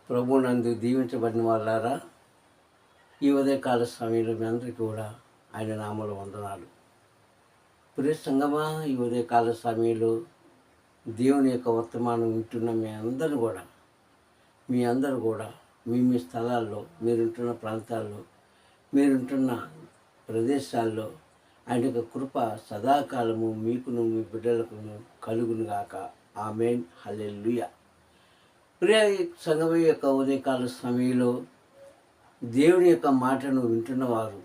ప్రభునందు దీవించబడిన వాళ్ళారా, ఈ ఉదయకాల సమయంలో మీ అందరికీ కూడా ఆయన నామములో వందనాలు. ప్రియ సంగమా, ఈ ఉదయకాల సమయంలో దేవుని యొక్క వర్తమానం వింటున్న మీ అందరూ కూడా మీ స్థలాల్లో, మీరుంటున్న ప్రాంతాల్లో, మీరుంటున్న ప్రదేశాల్లో ఆయన యొక్క కృప సదాకాలము మీకును మీ బిడ్డలకును కలుగును గాక. ఆమేన్. హల్లెలూయా. ప్రియ సంగమ యొక్క ఉదయకాల సమయంలో దేవుని యొక్క మాటను వింటున్నవారు,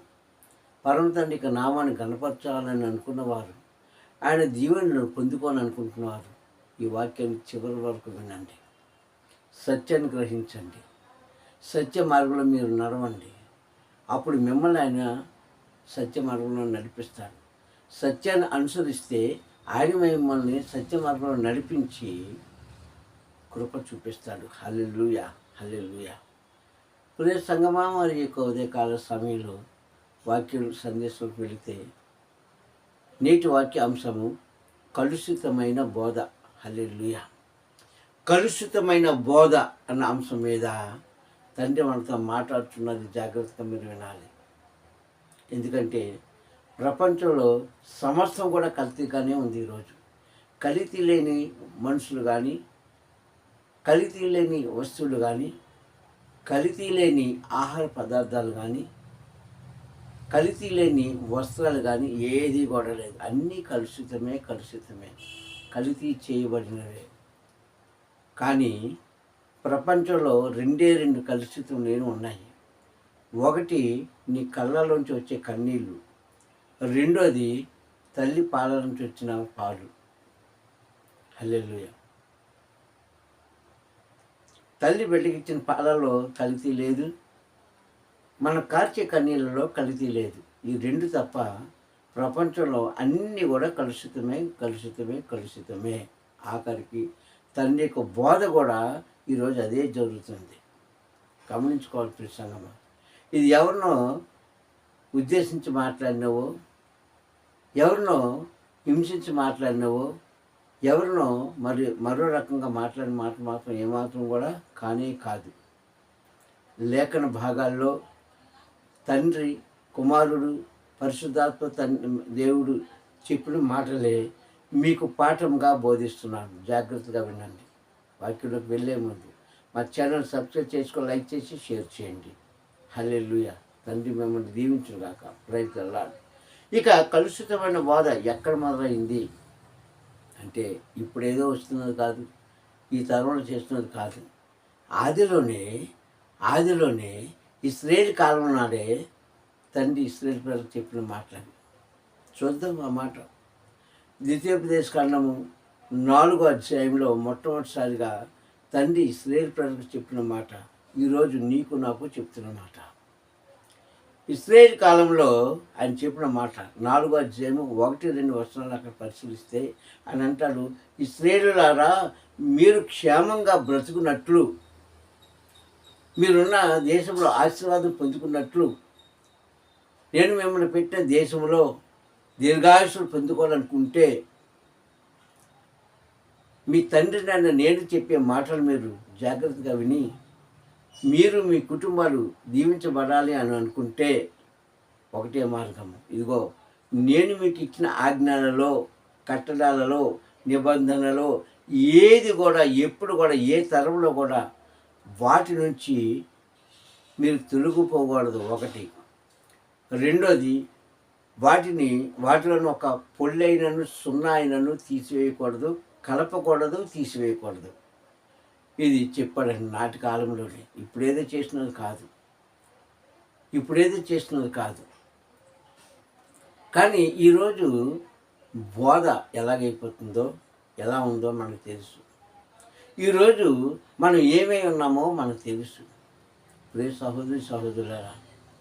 పరమ తండ్రి యొక్క నామాన్ని గణపరచాలని అనుకున్నవారు, ఆయన దీవెనలను పొందుకోవాలని అనుకుంటున్నవారు ఈ వాక్యాన్ని చివరి వరకు వినండి. సత్యాన్ని గ్రహించండి, సత్య మార్గంలో మీరు నడవండి. అప్పుడు మిమ్మల్ని ఆయన సత్య మార్గంలో నడిపిస్తాడు. సత్యాన్ని అనుసరిస్తే ఆయన మిమ్మల్ని సత్య మార్గంలో నడిపించి కృప చూపిస్తాడు. హల్లెలూయా, హల్లెలూయా. ప్రియ సంగమా, మరి యొక్క ఉదయకాల సమయంలో వాక్యం సందేశంకి వెళితే నేటి వాక్య అంశము కలుషితమైన బోధ. హల్లెలూయా. కలుషితమైన బోధ అన్న అంశం మీద తండ్రి మనతో మాట్లాడుతున్నది. జాగ్రత్తగా మీరు వినాలి. ఎందుకంటే ప్రపంచంలో సమస్తం కూడా కల్తీగానే ఉంది. ఈరోజు కల్తీ లేని మనుషులు కానీ, కల్తీ లేని వస్తువులు కానీ, కల్తీ లేని ఆహార పదార్థాలు కానీ, కల్తీ లేని వస్త్రాలు కానీ ఏది కూడా లేదు. అన్నీ కలుషితమే, కల్తీ చేయబడినవే. కానీ ప్రపంచంలో రెండు కలుషితం లేని ఉన్నాయి. ఒకటి నీ కళ్ళలోంచి వచ్చే కన్నీళ్ళు, రెండోది తల్లి పాల నుంచి వచ్చిన పాలు. హల్లెలూయా. తల్లి బిడ్డకిచ్చిన పాలలో కల్తీ లేదు, మనం కార్చే కన్నీళ్ళలో కల్తీ లేదు. ఈ రెండు తప్ప ప్రపంచంలో అన్నీ కూడా కలుషితమే. ఆఖరికి తండ్రి యొక్క బోధ కూడా ఈరోజు అదే జరుగుతుంది. గమనించుకోవాలి ప్రియ సంగమా. ఇది ఎవరినో ఉద్దేశించి మాట్లాడినవో, ఎవరినో హింసించి మాట్లాడినవో, ఎవరినో మరో రకంగా మాట్లాడిన మాట మాత్రం ఏమాత్రం కూడా కానే కాదు. లేఖన భాగాల్లో తండ్రి, కుమారుడు, పరిశుద్ధాత్మ దేవుడు చెప్పిన మాటలే మీకు పాఠంగా బోధిస్తున్నాను. జాగ్రత్తగా వినండి. వాక్యంలోకి వెళ్ళే ముందు మా ఛానల్ సబ్స్క్రైబ్ చేసుకొని లైక్ చేసి షేర్ చేయండి. హల్లెలూయా. తండ్రి మిమ్మల్ని దీవించుగాక. Praise the lord. ఇక కలుషితమైన బోధ ఎక్కడ మొదలైంది అంటే ఇప్పుడేదో వస్తున్నది కాదు, ఈ తరంలో చేస్తున్నది కాదు. ఆదిలోనే ఇశ్రాయేలు కాలం నాడే తండ్రి ఇశ్రాయేలు ప్రజలకు చెప్పిన మాటలు చూద్దాం. ఆ మాట ద్వితీయోపదేశ కాండము 4వ అధ్యాయంలో మొట్టమొదటిసారిగా తండ్రి ఇశ్రాయేలు ప్రజలకు చెప్పిన మాట ఈరోజు నీకు నాకు చెప్తున్న మాట. ఇశ్రాయేలు కాలంలో ఆయన చెప్పిన మాట 4వ అధ్యాయము 1-2 వచనాలు అక్కడ పరిశీలిస్తే ఆయన అంటాడు, ఇశ్రాయేలులారా, మీరు క్షేమంగా బ్రతుకున్నట్లు, మీరున్న దేశంలో ఆశీర్వాదం పొందుకున్నట్లు, నేను మిమ్మల్ని పెట్టిన దేశంలో దీర్ఘాయుష్ను పొందుకోవాలనుకుంటే మీ తండ్రి నేను చెప్పే మాటలు మీరు జాగ్రత్తగా విని మీరు మీ కుటుంబాలు దీవించబడాలి అని అనుకుంటే ఒకటే మార్గం. ఇదిగో నేను మీకు ఇచ్చిన ఆజ్ఞలలో, కట్టడాలలో, నిబంధనలో ఏది కూడా ఎప్పుడు కూడా ఏ తరంలో కూడా వాటి నుంచి మీరు తొలగిపోకూడదు. ఒకటి. రెండోది, వాటిలో ఒక పొల్లైనను సున్నా అయినను తీసివేయకూడదు, కలపకూడదు, తీసివేయకూడదు. ఇది చెప్పాడండి నాటి కాలంలోనే. ఇప్పుడేదో చేస్తున్నది కాదు. కానీ ఈరోజు బోధ ఎలాగైపోతుందో, ఎలా ఉందో మనకు తెలుసు. ఈరోజు మనం ఏమై ఉన్నామో మనకు తెలుసు. ప్రియ సహోదరులారా,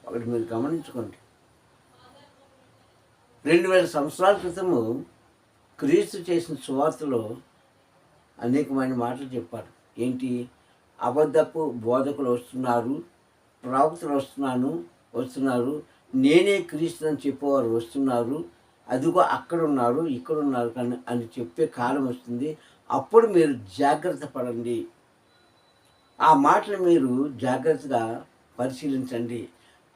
ఒకటి మీరు గమనించుకోండి. 2000 సంవత్సరాల క్రితము క్రీస్తు చేసిన సువార్తలో అనేకమైన మాటలు చెప్పారు. ఏంటి? అబద్ధపు బోధకులు వస్తున్నారు, ప్రవక్తలు వస్తున్నారు, నేనే క్రీస్తు అని చెప్పేవారు వస్తున్నారు, అదిగో అక్కడ ఉన్నారు, ఇక్కడ ఉన్నారు అని చెప్పే కాలం వస్తుంది. అప్పుడు మీరు జాగ్రత్త పడండి. ఆ మాటలు మీరు జాగ్రత్తగా పరిశీలించండి.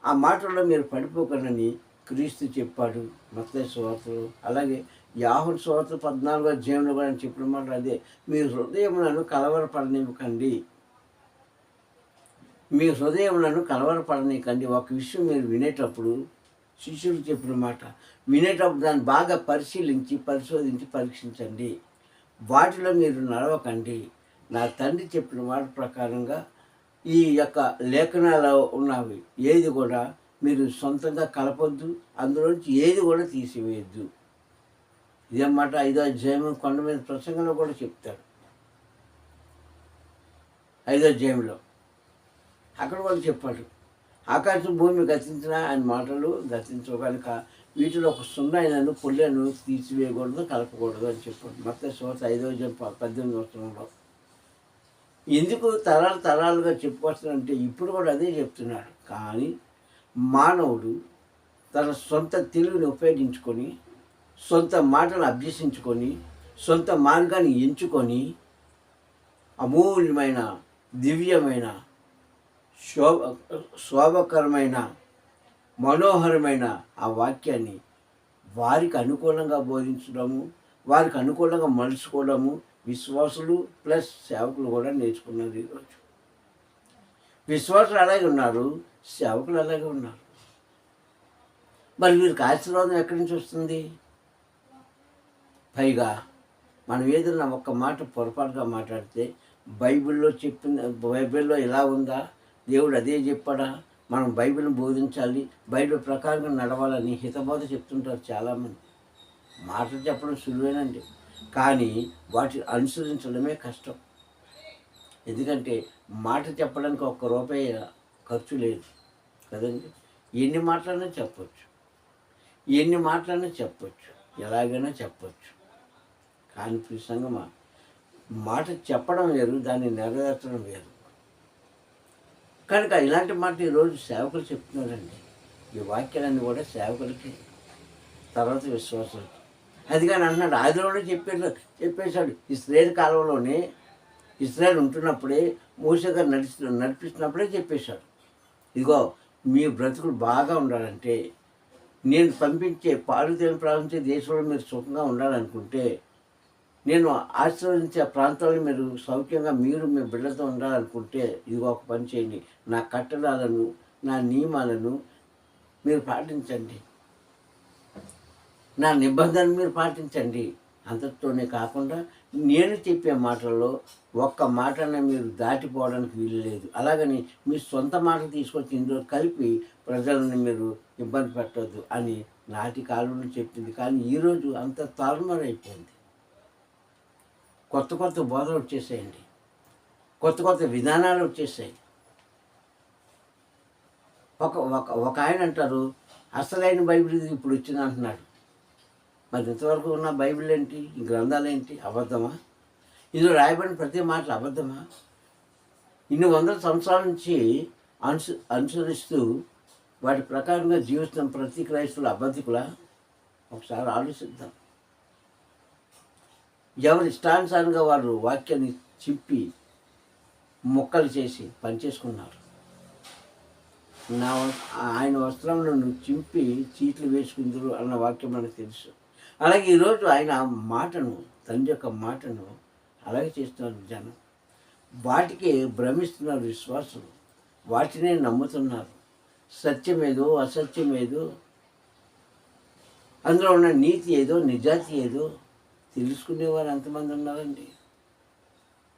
ఆ మాటల్లో మీరు పడిపోకండి క్రీస్తు చెప్పాడు మత్తయి సువార్తలో. అలాగే యోహాను సువార్త 14వ అధ్యాయంలో కూడా ఆయన చెప్పిన మాట అదే. మీ హృదయములను కలవరపడనివ్వకండి. మీ హృదయములను కలవరపడనీకండి. ఒక విషయం మీరు వినేటప్పుడు శిష్యులు చెప్పిన మాట వినేటప్పుడు దాన్ని బాగా పరిశీలించి, పరిశోధించి, పరీక్షించండి. వాటిలో మీరు నడవకండి. నా తండ్రి చెప్పిన మాట ప్రకారంగా ఈ యొక్క లేఖనాలు ఉన్నవి ఏది కూడా మీరు సొంతంగా కలపొద్దు, అందులోంచి ఏది కూడా తీసివేయద్దు. ఇదేమాట 5వ అధ్యాయం కొండ మీద ప్రసంగంలో కూడా చెప్తాడు. 5వ అధ్యాయంలో అక్కడ కూడా చెప్పాడు, ఆకాశం భూమి గతించిన ఆయన మాటలు గతించవు కనుక వీటిలో ఒక సున్నైనను పుల్లను తీసివేయకూడదు, కలపకూడదు అని చెప్పాడు. మత్తయి సువార్త 5వ అధ్యాయం 18వ ఎందుకు తరాలుగా చెప్పుకొస్తానంటే ఇప్పుడు కూడా అదే చెప్తున్నాడు. కానీ మానవుడు తన సొంత తెలివిని ఉపయోగించుకొని, సొంత మాటలు అభ్యసించుకొని, సొంత మార్గాన్ని ఎంచుకొని అమూల్యమైన, దివ్యమైన, శోభకరమైన, మనోహరమైన ఆ వాక్యాన్ని వారికి అనుకూలంగా బోధించడము, వారికి అనుకూలంగా మలుచుకోవడము విశ్వాసులు ప్లస్ సేవకులు కూడా నేర్చుకున్నారు. ఈరోజు విశ్వాసులు అలాగే ఉన్నారు, సేవకులు అలాగే ఉన్నారు. మరి వీరికి ఆశీర్వాదం ఎక్కడి నుంచి వస్తుంది? పైగా మనం ఏదైనా ఒక్క మాట పొరపాటుగా మాట్లాడితే బైబిల్లో ఇలా ఉందా, దేవుడు అదే చెప్పాడా, మనం బైబిల్ని బోధించాలి, బైబిల్ ప్రకారంగా నడవాలని హితబోధ చెప్తుంటారు చాలామంది. మాటలు చెప్పడం సులువేనండి, కానీ వాటిని అనుసరించడమే కష్టం. ఎందుకంటే మాట చెప్పడానికి ₹1 ఖర్చు లేదు కదండి. ఎన్ని మాటలైనా చెప్పొచ్చు, ఎలాగైనా చెప్పొచ్చు. కానీ సంగమా, మాట చెప్పడం వేరు, దాన్ని నెరవేర్చడం వేరు. కనుక ఇలాంటి మాట ఈరోజు సేవకులు చెప్తున్నారండి. ఈ వాక్యాలన్నీ కూడా సేవకులకి, తర్వాత విశ్వాసాలకి. అది కానీ అన్నాడు, ఆదిలోనే చెప్పేశాడు. ఇశ్రాయేలు కాలంలోనే, ఇశ్రాయేలు ఉంటున్నప్పుడే, మోషే గారు నడిపిస్తున్నప్పుడే చెప్పేశాడు, ఇదిగో మీ బ్రతుకులు బాగా ఉండాలంటే, నేను పంపించే పాలు తేనె ప్రవహించే దేశంలో మీరు సుఖంగా ఉండాలనుకుంటే, నేను ఆశీర్వదించే ప్రాంతాల్లో మీరు సౌఖ్యంగా మీరు మీ బిడ్డలతో ఉండాలనుకుంటే, ఇదిగో ఒక పని చేయండి, నా కట్టడాలను, నా నియమాలను మీరు పాటించండి, నా నిబంధనలు మీరు పాటించండి. అంతటితోనే కాకుండా నేను చెప్పే మాటల్లో ఒక్క మాటనే మీరు దాటిపోవడానికి వీలు లేదు. అలాగని మీ సొంత మాటలు తీసుకొచ్చి ఇందులో కలిపి ప్రజలను మీరు ఇబ్బంది పెట్టద్దు అని నాటి కాలంలో చెప్పింది. కానీ ఈరోజు అంత తారుమారైపోయింది. కొత్త బోధలు వచ్చేసాయండి, కొత్త విధానాలు వచ్చేసాయి. ఒక ఆయన అంటారు, అసలైన బైబిల్ ఇది ఇప్పుడు వచ్చింది అంటున్నాడు. మరి ఇంతవరకు ఉన్న బైబిల్ ఏంటి, ఈ గ్రంథాలు ఏంటి? అబద్ధమా? ఇందులో రాయబడిన ప్రతి మాటలు అబద్ధమా? ఇన్ని వందల సంవత్సరాల నుంచి అనుసరిస్తూ వాటి ప్రకారంగా జీవిస్తున్న ప్రతి క్రైస్తవులు అబద్ధికులా? ఒకసారి ఆలోచిద్దాం. ఎవరి ఇష్టానుసారంగా వారు వాక్యాన్ని చింపి ముక్కలు చేసి పనిచేసుకున్నారు. ఆయన వస్త్రంలో నువ్వు చింపి చీట్లు వేసుకుందరు అన్న వాక్యం మనకు తెలుసు. అలాగే ఈరోజు ఆయన మాటను, తండ్రి యొక్క మాటను అలాగే చేస్తున్నారు జనం. వాటికి భ్రమిస్తున్నారు విశ్వాసులు, వాటినే నమ్ముతున్నారు. సత్యమేదో అసత్యమేదో, అందులో ఉన్న నీతి ఏదో నిజాతి ఏదో తెలుసుకునేవారు ఎంతమంది ఉన్నారండి.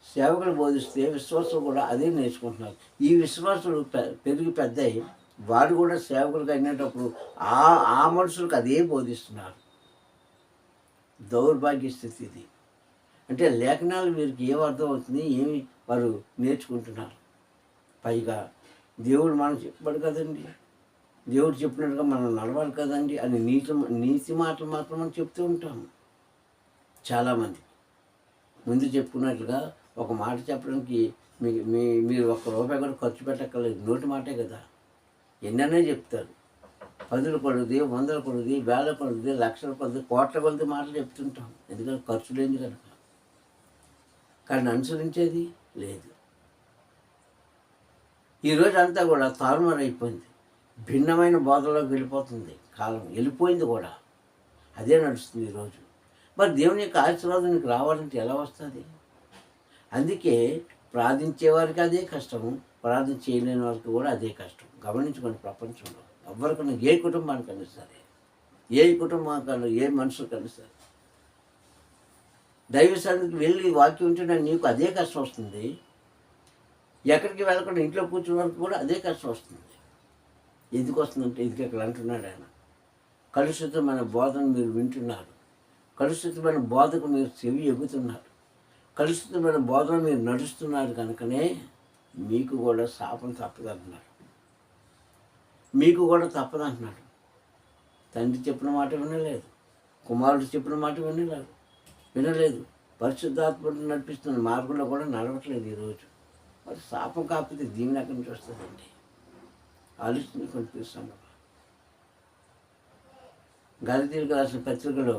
సేవకులు బోధిస్తే విశ్వాసులు కూడా అదే నేర్చుకుంటున్నారు. ఈ విశ్వాసులు పెరిగి పెద్దయి వారు కూడా సేవకులుగా అయినప్పుడు ఆ మనుషులకు అదే బోధిస్తున్నారు. దౌర్భాగ్య స్థితి ఇది. అంటే లేఖనాలు వీరికి ఏం అర్థం అవుతుంది, ఏమి వారు నేర్చుకుంటున్నారు. పైగా దేవుడు మనం చెప్పాడు కదండి, దేవుడు చెప్పినట్టుగా మనం నడవాలి కదండి అని నీతి మాటలు మాత్రం మనం చెప్తూ ఉంటాము. చాలామంది ముందు చెప్పుకున్నట్లుగా ఒక మాట చెప్పడానికి మీరు ₹1 కూడా ఖర్చు పెట్టక్కర్లేదు, నోటి మాటే కదా. ఎన్ననే చెప్తారు, 10ల కొలది, 100ల కొలది, 1000ల కొలది, లక్షల కొలది, కోట్ల కొలది మాటలు చెప్తుంటాం. ఎందుకంటే ఖర్చు లేని కనుక. కానీ అనుసరించేది లేదు. ఈరోజు అంతా కూడా తారుమారైపోయింది. భిన్నమైన బోధలోకి వెళ్ళిపోతుంది కాలం, వెళ్ళిపోయింది కూడా. అదే నడుస్తుంది ఈరోజు. మరి దేవుని యొక్క ఆశీర్వాదం నీకు రావాలంటే ఎలా వస్తుంది? అందుకే ప్రార్థించేవారికి అదే కష్టము, ప్రార్థన చేయలేని వారికి కూడా అదే కష్టం. గమనించుకోండి, ప్రపంచంలో ఎవరికైనా, ఏ కుటుంబానికైనా సరే, ఏ కుటుంబానికైనా, ఏ మనుషులకైనా సరే, దైవ సన్నిధికి వెళ్ళి వాక్యం ఉంటే నీకు అదే కష్టం వస్తుంది. ఎక్కడికి వెళ్ళకుండా ఇంట్లో కూర్చున్న వరకు కూడా అదే కష్టం వస్తుంది. ఎందుకు వస్తుందంటే, ఇది ఇక్కడ అంటున్నాడు ఆయన, కలుషితమైన బోధను మీరు వింటున్నారు, కలుషితమైన బోధకు మీరు చెవి ఎగుతున్నారు, కలుషితమైన బోధన మీరు నడుస్తున్నారు కనుకనే మీకు కూడా శాపం తప్పదంటున్నాడు. మీకు కూడా తప్పదంటున్నాడు. తండ్రి చెప్పిన మాట వినలేదు, కుమారుడు చెప్పిన మాట వినలేదు, పరిశుద్ధాత్మను నడిపిస్తున్న మార్గంలో కూడా నడవట్లేదు ఈరోజు. మరి శాపం కాకపోతే దీవెన ఎక్కడి నుంచి వస్తుందండి? ఆలోచించుకొని చూస్తాం. గలతీయులకు రాసిన పత్రికలో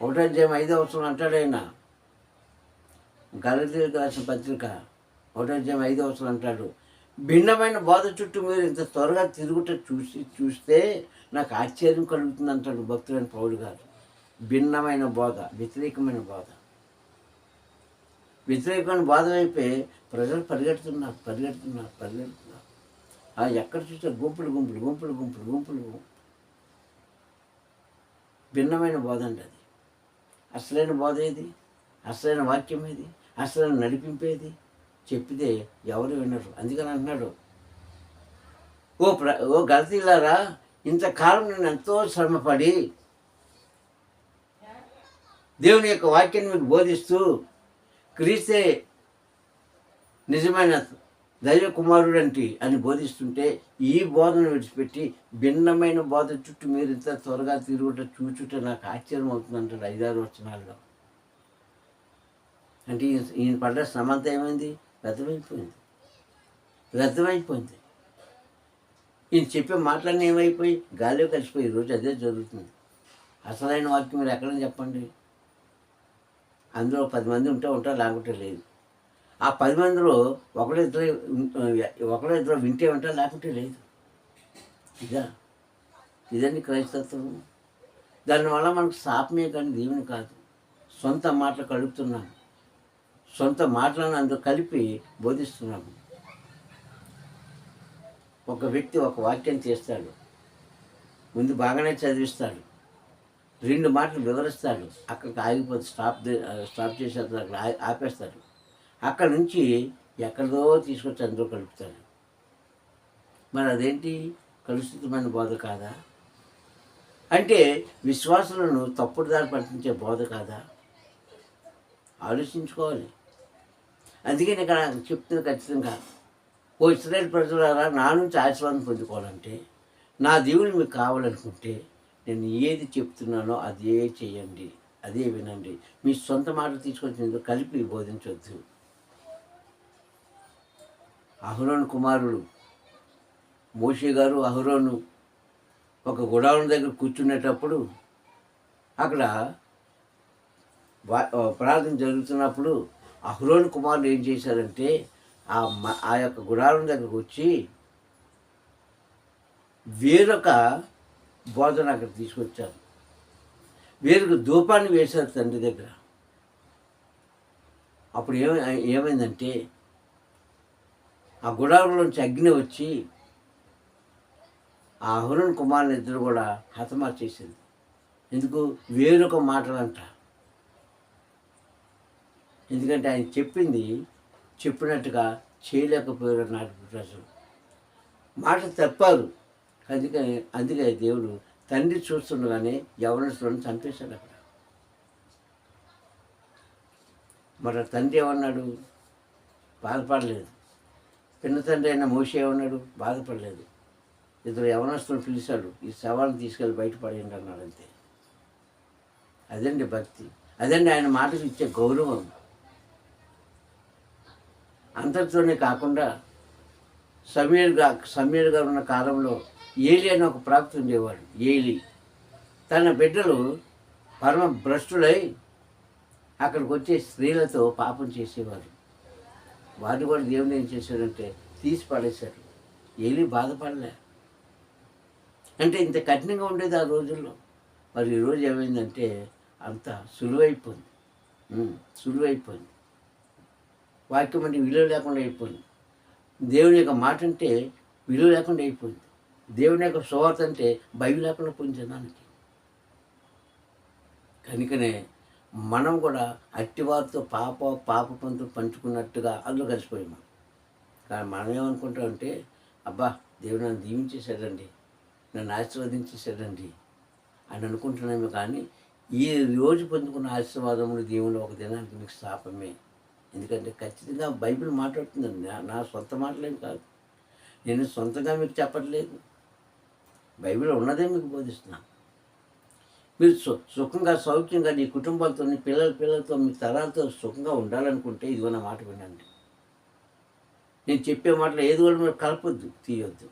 1:5 అంటాడు ఆయన. గలతీయులకు రాసిన పత్రిక 1:5 అంటాడు, భిన్నమైన బోధ చుట్టూ మీరు ఇంత త్వరగా తిరుగుట చూస్తే నాకు ఆశ్చర్యం కలుగుతుంది అంటాడు భక్తుడైన పౌలు గారు. భిన్నమైన బోధ, వ్యతిరేకమైన బోధ, వ్యతిరేకమైన బోధ వైపే ప్రజలు పరిగెడుతున్నారు. ఎక్కడ చూస్తే గుంపులు. భిన్నమైన బోధ అండి అది. అసలైన బోధ ఏది? అసలైన వాక్యం ఏది? అసలైన నడిపింపేది? చెప్పితే ఎవరు వినరు. అందుకని అంటున్నాడు, ఓ గలతీయులారా, ఇంతకాలం నేను ఎంతో శ్రమపడి దేవుని యొక్క వాక్యాన్ని మీకు బోధిస్తూ క్రీస్తే నిజమైన దైవ కుమారుడు అని బోధిస్తుంటే ఈ బోధను విడిచిపెట్టి భిన్నమైన బోధ చుట్టూ మీరు ఇంత త్వరగా చూచుట నాకు ఆశ్చర్యం అవుతుందంటాడు 5-6 వచనాల్లో. అంటే ఈయన పడ్డ శ్రమంతా ఏమైంది? వ్యర్థమైపోయింది. ఈయన చెప్పే మాటలన్నీ ఏమైపోయి గాలిలో కలిసిపోయి ఈరోజు అదే జరుగుతుంది. అసలైన వాక్యం మీరు ఎక్కడని చెప్పండి. అందులో 10 మంది ఉంటారు, లేకుంటే లేదు. ఆ 10 మందిలో ఒకళ్ళిద్దరు వింటే ఉంటారు, లేకుంటే లేదు. ఇదండి క్రైస్తత్వం. దానివల్ల మనకు శాపమే కానీ దేవుని కాదు. సొంత మాటలు కలుపుతున్నాము, సొంత మాటలను అందులో కలిపి బోధిస్తున్నాము. ఒక వ్యక్తి ఒక వాక్యం చేస్తాడు, ముందు బాగానే చదివిస్తాడు, 2 మాటలు వివరిస్తాడు, అక్కడికి ఆగిపోతే స్టాప్ చేసేస్తాడు, అక్కడ ఆపేస్తాడు. అక్కడ నుంచి ఎక్కడదో తీసుకొచ్చి అందులో కలుపుతాడు. మరి అదేంటి? కలుషితమైన బోధ కాదా? అంటే విశ్వాసులను తప్పుడు దారి పట్టించే బోధ కాదా? ఆలోచించుకోవాలి. అందుకని ఇక్కడ చెప్తుంది ఖచ్చితంగా, ఓ ఇశ్రాయేలు ప్రజలారా, నా నుంచి ఆశీర్వాదం పొందుకోవాలంటే, నా దేవుడు మీకు కావాలనుకుంటే నేను ఏది చెప్తున్నానో అదే చేయండి, అదే వినండి. మీ సొంత మాటలు తీసుకొచ్చి కలిపి బోధించవద్దు. అహరోను కుమారుడు మోషే గారు, అహరోను ఒక గుడారం దగ్గర కూర్చునేటప్పుడు అక్కడ ప్రార్థన జరుగుతున్నప్పుడు అహరోను కుమారులు ఏం చేశారంటే ఆ యొక్క గుడారం దగ్గరకు వచ్చి వేరొక బోధన అక్కడ తీసుకొచ్చారు. వేరొక ధూపాన్ని వేశారు తండ్రి దగ్గర. అప్పుడు ఏమైందంటే ఆ గుడారంలోంచి అగ్ని వచ్చి ఆ అహరోను కుమారుని ఇద్దరు కూడా హతమార్చేసింది. ఎందుకు? వేరొక మాటలంట. ఎందుకంటే ఆయన చెప్పినట్టుగా చేయలేకపోయారు నాటి ప్రజలు. మాట తప్పారు. అందుకే దేవుడు తండ్రి చూస్తుండగానే యవనస్తులను చంపేశాడు అక్కడ. మరి తండ్రి ఏమన్నాడు? బాధపడలేదు. పిన్న తండ్రి అయిన మోషే ఏమన్నాడు? బాధపడలేదు. 2 యవనస్తులను పిలిచాడు, ఈ శవాలను తీసుకెళ్ళి బయటపడేయండి అన్నాడు. అంతే. అదండి భక్తి, అదండి ఆయన మాటకు ఇచ్చే గౌరవం. అంతటితోనే కాకుండా సమీర్ గారు ఉన్న కాలంలో ఏలి అని ఒక ప్రాప్తి ఉండేవాడు. ఏలి తన బిడ్డలు పరమ భ్రష్టులై అక్కడికి వచ్చే స్త్రీలతో పాపం చేసేవారు. వారిని కూడా దేవుని ఏం చేశాడంటే తీసి పడేశాడు. ఏలీ బాధపడలే. అంటే ఇంత కఠినంగా ఉండేది ఆ రోజుల్లో. మరి ఈరోజు ఏమైందంటే అంత సులువైపోయింది. సులువైపోయింది. వాక్యం అంటే విలువ లేకుండా అయిపోయింది. దేవుని యొక్క మాట అంటే విలువ లేకుండా అయిపోయింది. దేవుని యొక్క సువార్త అంటే భయం లేకుండా పోయింది జనానికి. కనుకనే మనం కూడా అట్టివారితో పాప పంతులు పంచుకున్నట్టుగా అందులో కలిసిపోయాము. కానీ మనం ఏమనుకుంటామంటే, అబ్బా దేవుడు నన్ను దీవించేశాడండి, నన్ను ఆశీర్వదించేశాడండి అని అనుకుంటున్నాము. కానీ ఈ రోజు పొందుకున్న ఆశీర్వాదములు దేవుడు ఒక దినానికి మీకు శాపమే. ఎందుకంటే ఖచ్చితంగా బైబిల్ మాట్లాడుతుందండి. నా సొంత మాటలేం కాదు, నేను సొంతంగా మీకు చెప్పట్లేదు. బైబిల్ ఉన్నదే మీకు బోధిస్తున్నాను. మీరు సుఖంగా సౌఖ్యంగా నీ కుటుంబంతో నీ పిల్లలతో మీ తరాలతో సుఖంగా ఉండాలనుకుంటే ఇదిగో నా మాట వినండి. నేను చెప్పే మాటలు ఏది కూడా మీరు కలపొద్దు, తీయొద్దు.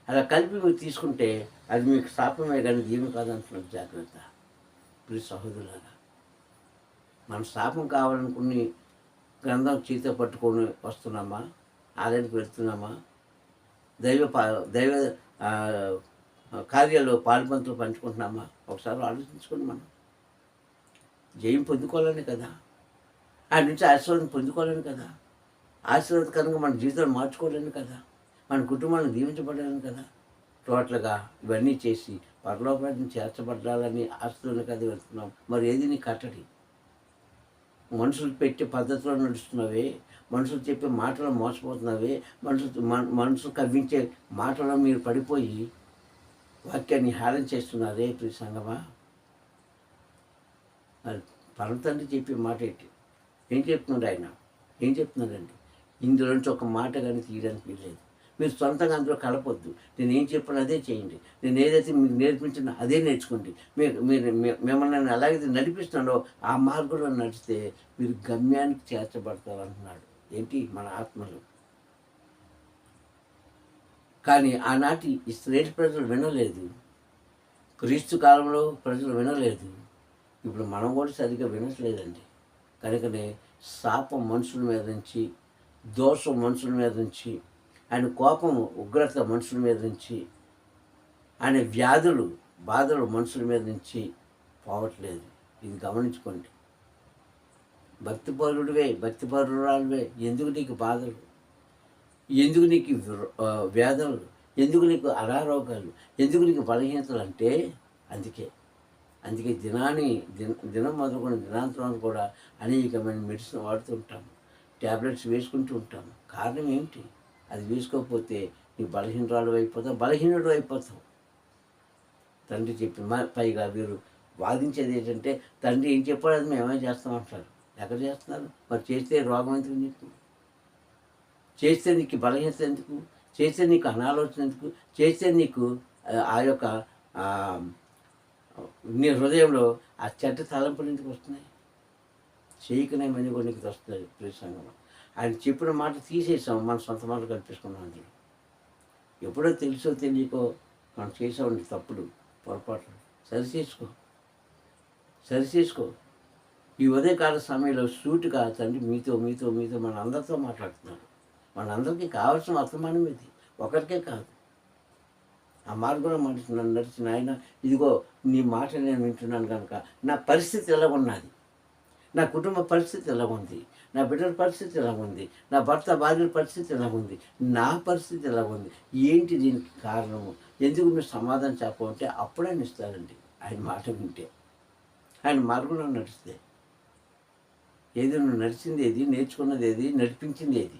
అలా కలిపి మీరు తీసుకుంటే అది మీకు శాపమే కానీ దీవెన కాదంటున్నారు. జాగ్రత్త ప్రియ సహోదరులారా. మనం శాపం కావాలనుకుని గ్రంథం చేతితో పట్టుకొని వస్తున్నామా? ఆలయానికి వెళ్తున్నామా? దైవ కార్యాలు పాలుపంతులు పంచుకుంటున్నామా? ఒకసారి ఆలోచించుకోండి. మనం జయం పొందుకోవాలని కదా, ఆయన నుంచి ఆశీర్వాదం పొందుకోవాలని కదా, ఆశీర్వాదకరంగా మన జీవితాన్ని మార్చుకోవాలని కదా, మన కుటుంబాన్ని దీవించబడాలని కదా. టోటల్గా ఇవన్నీ చేసి పరలోకాన్ని చేర్చబడాలని ఆశతోనే కదా వెళ్తున్నాం. మరి ఏది నీ కట్టడి? మనుషులు పెట్టే పద్ధతిలో నడుస్తున్నావే, మనుషులు చెప్పే మాటలు మోసపోతున్నావే, మనుషులు కవ్వించే మాటలో మీరు పడిపోయి వాక్యాన్ని హేళన చేస్తున్నారే ప్రియ సంగమా. మరి పరమ తండ్రి చెప్పే మాట ఏంటి? ఏం చెప్తున్నాడు ఆయన? ఏం చెప్తున్నాడండి? ఇందులోంచి ఒక మాట కానీ తీయడానికి వీల్లేదు. మీరు సొంతంగా అందులో కలపొద్దు. నేను ఏం చెప్పాను అదే చేయండి. నేను ఏదైతే మీకు నేర్పించినా అదే నేర్చుకోండి. మీరు మిమ్మల్ని నేను ఎలాగైతే నడిపిస్తున్నాడో ఆ మార్గంలో నడిస్తే మీరు గమ్యానికి చేర్చబడతారు అంటున్నాడు. ఏంటి? మన ఆత్మలు. కానీ ఆనాటి ఇశ్రాయేలు ప్రజలు వినలేదు. క్రీస్తు కాలంలో ప్రజలు వినలేదు. ఇప్పుడు మనం కూడా సరిగ్గా వినట్లేదండి. కనుకనే శాపం మనుషుల మీద నుంచి, దోషం మనుషుల మీద నుంచి, ఆయన కోపము ఉగ్రత మనుషుల మీద నుంచి, ఆయన వ్యాధులు బాధలు మనుషుల మీద నుంచి పోవట్లేదు. ఇది గమనించుకోండి. భక్తిపరురాలువే ఎందుకు నీకు బాధలు? ఎందుకు నీకు వ్యాధులు? ఎందుకు నీకు అనారోగ్యాలు? ఎందుకు నీకు బలహీనతలు? అంటే అందుకే దినం మొదలుకొని దినాంతరాన్ని కూడా అనేకమైన మెడిసిన్ వాడుతూ ఉంటాము, ట్యాబ్లెట్స్ వేసుకుంటూ ఉంటాము. కారణం ఏమిటి? అది వేసుకోకపోతే నీకు బలహీనుడు అయిపోతావు. తండ్రి చెప్పి పైగా వీరు వాదించేది ఏంటంటే, తండ్రి ఏం చెప్పాడు అది మేమే చేస్తామంటారు. ఎక్కడ చేస్తున్నారు? మరి చేస్తే రోగం ఎందుకు నీకు? చేస్తే నీకు బలహీనత ఎందుకు? చేస్తే నీకు అనాలోచన ఎందుకు? చేస్తే నీకు ఆ యొక్క నీ హృదయంలో ఆ చెడ్డ తలంపులు ఎందుకు వస్తున్నాయి? చేయకనే మనీ కూడా నీకు వస్తుంది. ప్రియ సంగమా, ఆయన చెప్పిన మాట తీసేసాం, మన సొంత మాట కల్పించుకున్నాం. అందులో ఎప్పుడో తెలుసో తెలియకో మనం చేసామండి తప్పుడు పొరపాట్లు. సరిచేసుకో. ఈ ఉదయకాల సమయంలో సూటిగా తండ్రి మీతో మన అందరితో మాట్లాడుతున్నాడు. మనందరికీ కావాల్సిన వర్తమానం ఇది, ఒకరికే కాదు. ఆ మార్గంలో నన్ను నడిచిన ఆయన, ఇదిగో నీ మాట నేను వింటున్నాను కనుక నా పరిస్థితి ఎలా ఉన్నది, నా కుటుంబ పరిస్థితి ఎలా ఉంది, నా బిడ్డల పరిస్థితి ఎలా ఉంది, నా భర్త భార్యల పరిస్థితి ఎలా ఉంది, నా పరిస్థితి ఎలా ఉంది, ఏంటి దీనికి కారణము, ఎందుకు మీరు సమాధానం చెప్పమంటే అప్పుడే ఇస్తారండి. ఆయన మాట వింటే, ఆయన మార్గంలో నడిస్తే. ఏది నువ్వు నడిచింది ఏది, నేర్చుకున్నది ఏది, నడిపించింది ఏది?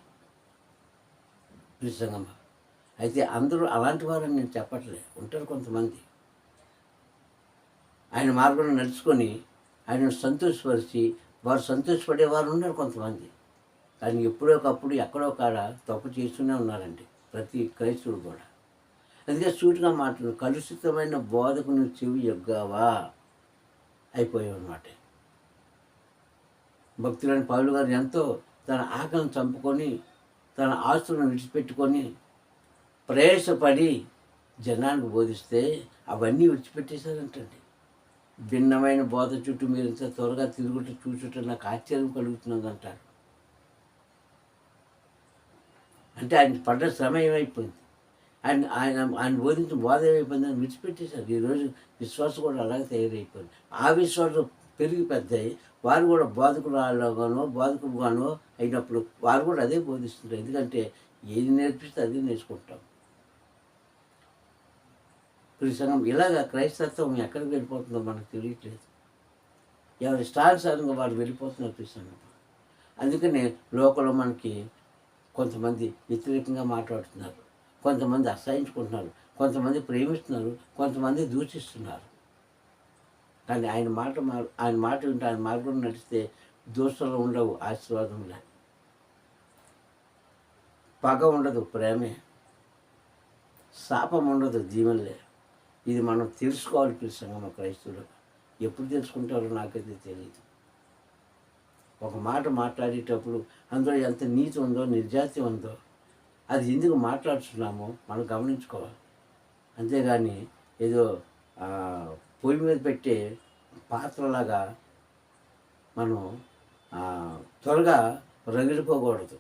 నిజంగా అయితే అందరూ అలాంటి వారని నేను చెప్పట్లే. ఉంటారు కొంతమంది ఆయన మార్గంలో నడుచుకొని ఆయనను సంతోషపరిచి వారు సంతోషపడేవారు ఉన్నారు కొంతమంది. కానీ ఎప్పుడోకప్పుడు ఎక్కడో కాడ తప్పు చేస్తూనే ఉన్నారండి ప్రతి క్రైస్తవుడు కూడా. అందుకే సూటిగా మాట్లాడు, కలుషితమైన బోధకు నువ్వు చెవి ఎగ్గావా అయిపోయావు అన్నమాట. భక్తులైన పౌలు గారు ఎంతో తన ఆకలిని చంపుకొని తన ఆస్తులను విడిచిపెట్టుకొని ప్రయాసపడి జనానికి బోధిస్తే అవన్నీ విడిచిపెట్టేశారంటండి. భిన్నమైన బోధ చుట్టూ మీరు ఇంత త్వరగా తిరుగుతూ చూచుట నాకు ఆశ్చర్యం కలుగుతున్నది అంటారు. అంటే ఆయన పడ్డ శ్రమ ఏమైపోయింది, ఆయన ఆయన ఆయన బోధించిన బోధ ఏమైపోయిందని విడిచిపెట్టేశారు. ఈరోజు విశ్వాసం కూడా అలాగే తయారైపోయింది. ఆ విశ్వాసం పెరిగి పెద్దయి వారు కూడా బోధకురాలుగానో బోధకుడుగానో అయినప్పుడు వారు కూడా అదే బోధిస్తుంటారు. ఎందుకంటే ఏది నేర్పిస్తే అదే నేర్చుకుంటాం. ఇప్పుడు సంఘం ఇలాగ క్రైస్తత్వం ఎక్కడికి వెళ్ళిపోతుందో మనకు తెలియట్లేదు. ఎవరి ఇష్టానుసారంగా వారు వెళ్ళిపోతున్నారు ప్రియ. అందుకనే లోకంలో మనకి కొంతమంది వ్యతిరేకంగా మాట్లాడుతున్నారు, కొంతమంది అసహించుకుంటున్నారు, కొంతమంది ప్రేమిస్తున్నారు, కొంతమంది దూషిస్తున్నారు. కానీ ఆయన మాట వింటే ఆయన మార్గంలో నడిస్తే దోషాలు ఉండవు, ఆశీర్వాదంలే, పగ ఉండదు, ప్రేమే, శాపం ఉండదు, దీవెనలే. ఇది మనం తెలుసుకోవాలి ప్రియ క్రైస్తవులు. ఎప్పుడు తెలుసుకుంటారో నాకైతే తెలియదు. ఒక మాట మాట్లాడేటప్పుడు అందులో ఎంత నీతి ఉందో నిర్జాతి ఉందో అది ఎందుకు మాట్లాడుతున్నామో మనం గమనించుకోవాలి. అంతేగాని ఏదో పొయ్యి మీద పెట్టే పాత్రలాగా మనం త్వరగా రగిలిపోకూడదు.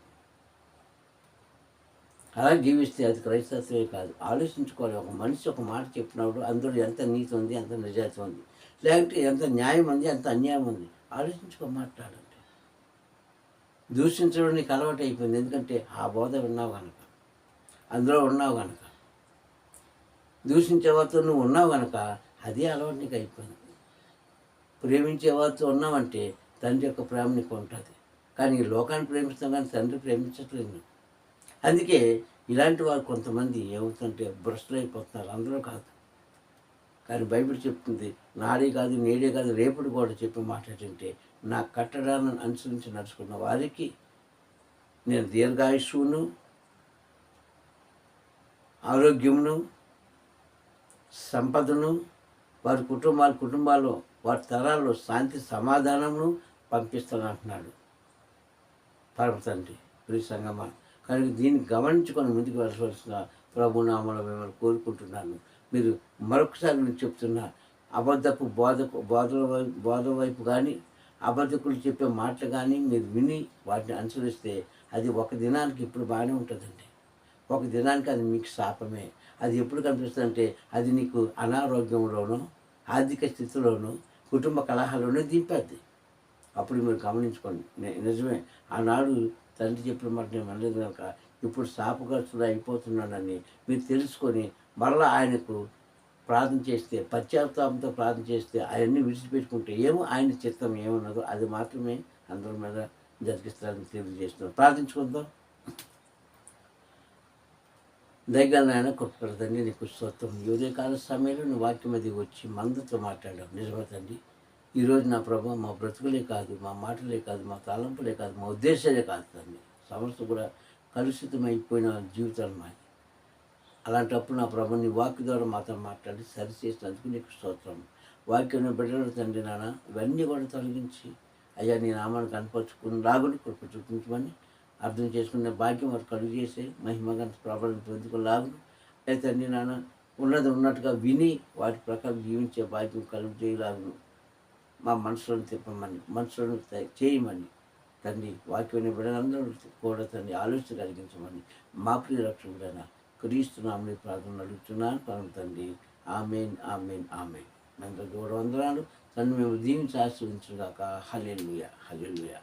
అలా జీవిస్తే అది క్రైస్తత్వమే కాదు. ఆలోచించుకోవాలి. ఒక మనిషి ఒక మాట చెప్పినప్పుడు అందులో ఎంత నీతి ఉంది, ఎంత నిజాయితీ ఉంది, లేకపోతే ఎంత న్యాయం ఉంది, ఎంత అన్యాయం ఉంది, ఆలోచించుకో మాట్లాడండి. దూషించడం నీకు అలవాటు అయిపోయింది. ఎందుకంటే ఆ బోధ విన్నావు కనుక, అందులో ఉన్నావు కనుక, దూషించేవారితో నువ్వు ఉన్నావు కనుక అదే అలవాటు నీకు అయిపోయింది. ప్రేమించేవారితో ఉన్నావంటే తండ్రి యొక్క ప్రేమ నీకు ఉంటుంది. కానీ ఈ లోకాన్ని ప్రేమిస్తాం కానీ తండ్రి ప్రేమించట్లేదు. అందుకే ఇలాంటి వారు కొంతమంది ఏమవుతుంటే భ్రష్టులు అయిపోతున్నారు. అందరూ కాదు, కానీ బైబిల్ చెప్తుంది, నాడే కాదు నేడే కాదు రేపుడు కూడా చెప్పి మాట్లాడుతుంటే నా కట్టడాలను అనుసరించి నడుచుకున్న వారికి నేను దీర్ఘాయుష్ను, ఆరోగ్యమును, సంపదను, వారి కుటుంబాల్లో వారి తరాల్లో శాంతి సమాధానమును పంపిస్తాను అంటున్నాడు పరమ తండ్రి. ప్రియ సంగమా, కానీ దీన్ని గమనించుకొని ముందుకు వెళ్ళవలసిన ప్రభునామములో మిమ్మల్ని కోరుకుంటున్నాను. మీరు మరొకసారి నేను చెప్తున్నా, అబద్ధపు బోధల వైపు కానీ అబద్ధకులు చెప్పే మాటలు కానీ మీరు విని వాటిని అనుసరిస్తే అది ఒక దినానికి ఇప్పుడు బాగానే ఉంటుందండి. ఒక దినానికి అది మీకు శాపమే. అది ఎప్పుడు కనిపిస్తుందంటే అది నీకు అనారోగ్యంలోనో, ఆర్థిక స్థితిలోనో, కుటుంబ కలహాల్లోనూ దింపేద్ది. అప్పుడు మీరు గమనించుకోండి. నిజమే, ఆనాడు తండ్రి చెప్పిన మాట నేను అనలేదు కనుక ఇప్పుడు శాపగ్రస్తుడు అయిపోతున్నానని మీరు తెలుసుకొని మరలా ఆయనకు ప్రార్థన చేస్తే, పశ్చాత్తాపంతో ప్రార్థన చేస్తే, అవన్నీ విడిచిపెట్టుకుంటే ఏమో ఆయన చిత్తం ఏమన్నదో అది మాత్రమే అందరి మీద జరిగిస్తారని తెలియజేస్తున్నాం. ప్రార్థించుకుందాం. దయగల ఆయన గొప్ప తండ్రి, నీకు స్తోత్రం. ఈ ఉదయకాల సమయంలో నువ్వు వాక్యం అది వచ్చి మందుతో మాట్లాడావు. నిజమే తండ్రి. ఈరోజు నా ప్రభు మా బ్రతుకులే కాదు, మా మాటలే కాదు, మా తలంపులే కాదు, మా ఉద్దేశాలే కాదు తండ్రి, సమస్త కూడా కలుషితమైపోయిన జీవితాలు మాది. అలాంటప్పుడు నా ప్రభు నీ వాక్య ద్వారా మాతో మాట్లాడి సరిచేసినందుకు నీకు స్తోత్రం. వాక్యం బిడ్డలు తండ్రి నాన్న ఇవన్నీ కూడా తొలగించి అయ్యా నీ నామాన్ని కనపరుచుకుని లాగుని కృప చూపించమని అర్థం చేసుకునే భాగ్యం వారు కలుగు చేసే మహిమగంత ప్రభావం పొందుకులాగును. అయితే తండ్రి నాన్న ఉన్నది ఉన్నట్టుగా విని వాటి ప్రకారం జీవించే భాగ్యం కలుగు చేయలాగును. మా మనసులను తిప్పమని, మనసులను చేయమని తండ్రి వాక్యం బిడ్డలందరూ కూడా తండ్రి ఆలోచన కలిగించమని మా ప్రియ రక్షకుడైన క్రీస్తు నామములో ప్రార్థన అడుగుతున్నాను పరమ తండ్రి. ఆమేన్, ఆమేన్, ఆమేన్. మంత్ర వందనాలు తండ్రి. మేము దీవించి ఆశీర్వదించుగాక. హల్లెలూయా, హల్లెలూయా.